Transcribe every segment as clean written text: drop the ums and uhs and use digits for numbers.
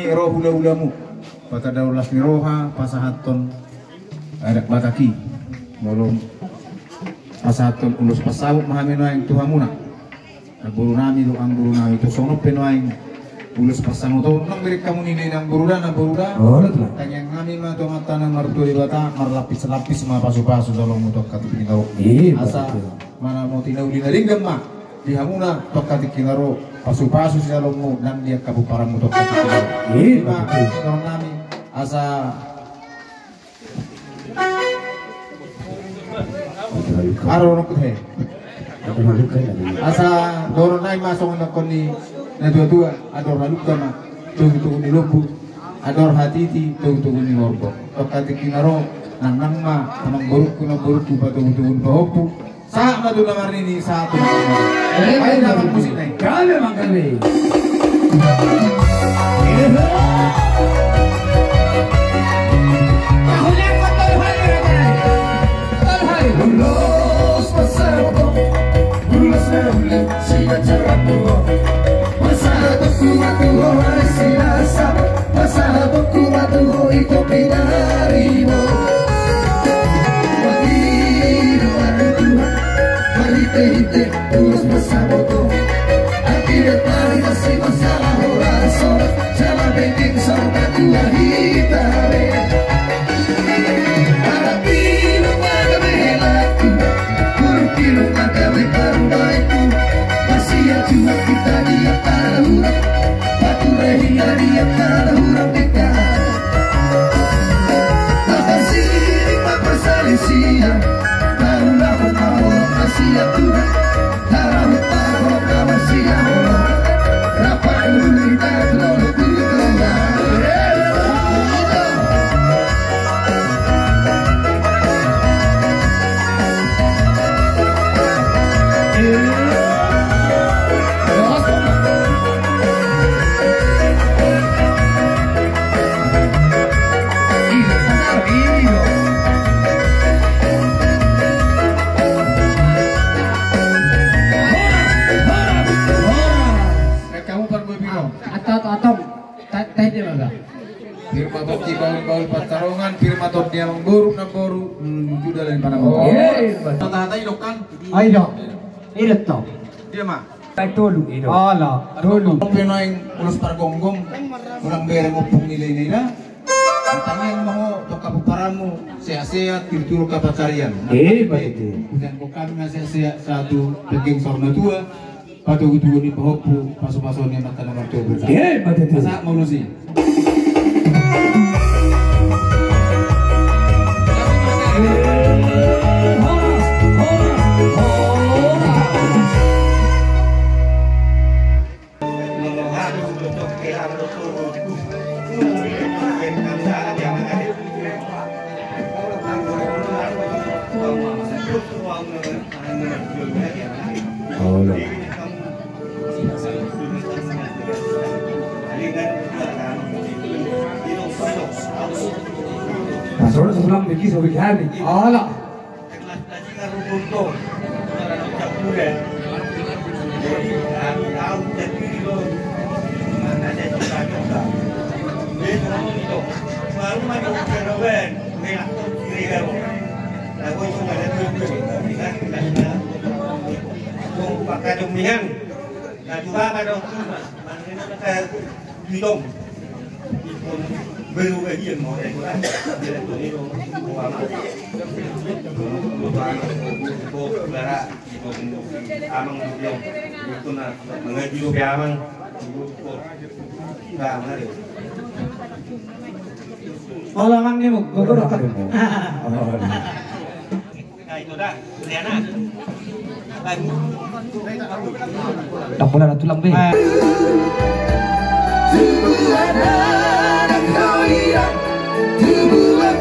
Roh hula-hulamu patadaw las ni roha pasahaton adak bataki molong pasahaton ulus pasawuk mahamino ang tuhamuna nagburu nami lo ang buru nami tusonop penoaing ulus pasango to nang birik kamu nilai ng buruda kanyang ngami ma to mata ng marturi bata marlapis-lapis mga pasu-pasu salong mutok katipin tao asa mana mo tinauli na ringgam ma dihamuna tok katikinaro pasu-pasu sa salong mo nang dia kabuparang mutok katikinaro diba karon nami asa araw ko he asa doron ay masong nakon ni na dua-dua ador halukta ma tugu-tugu ni lobu ador hatiti tugu-tugu ni lorbo tokati kinaro nang ma amang buruk pa tugu-tugu pa hopu sa madu na marini sa ato ay dapat musik na kami mangkali Ulos pasado ulos na ulit siya charap mo Pasado kumatuho ay sinasap Pasado kumatuho ito pinari mo Mag-iinuan ang Tuhan Malite-hinte ulos pasado to Ang kinatari kasi masalah orason Sa mabending sa natua hitare Pilong agawin parubaiku Masih cuma kita dia para huruf Batu rehiya dia para huruf dekat Apa sih apa salisia Tahulah mau masih Tuhan Tahu tahu masih Allah Rapat dulu tak lalu firma bokti baul pertarungan firma top dia memburu na boru menuju dalam panama tata idokan ayo idet to dia mah tolu ido ala tolu penoing ulus pargonggong kurang bereng opung nilai-nilai tanya yang mau to kapuparamu sehat-sehat tidur kapacarian betul dan kok kami sehat-sehat satu daging sorna tua patu-patu ni pahopu pasu-pasu ni mata nomor 2 bersama betul masa mau sih Soalnya sebelum begitu begini, ala. Baru lagi yang mau dia dia tu ni ulama berak itu amang dia itu nak mengaji lu amang dah mana dia Olangan ni mo gogoro ka mo itu dah Riana tak pula na tulang be Tubuh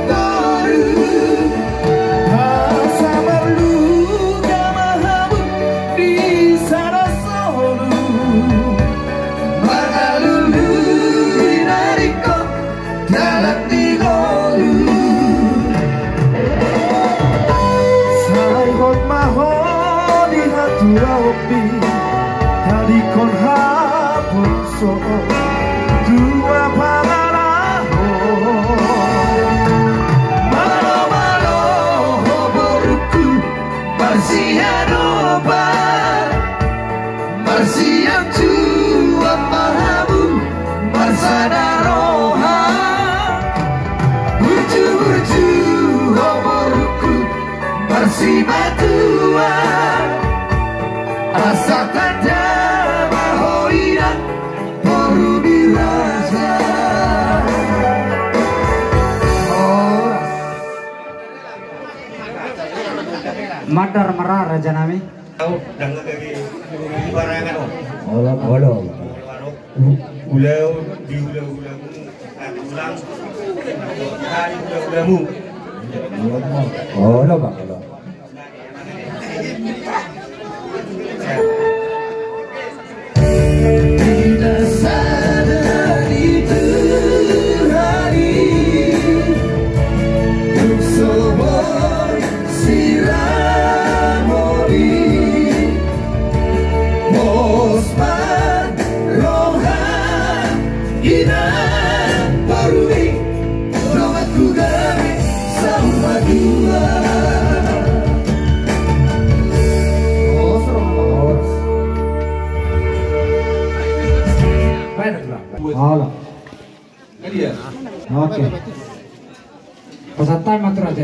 baru sabar luka mahamu di sana solu maka lulu dinariko dalam digolu saikot maho di hati rapi tadi kon hapun so dua batuan asa tanda mahoina baru dirasa Madar marah raja nami. Tahu dangga kaki barangan oh. Olo. Ulau ulang hari ulamu. Olo bang olo. tidak sadar itu hari untuk sobor siramoni Mosman rohan inang parumi domatku gari sama dua Olo. Oke. Pasal time atur aja.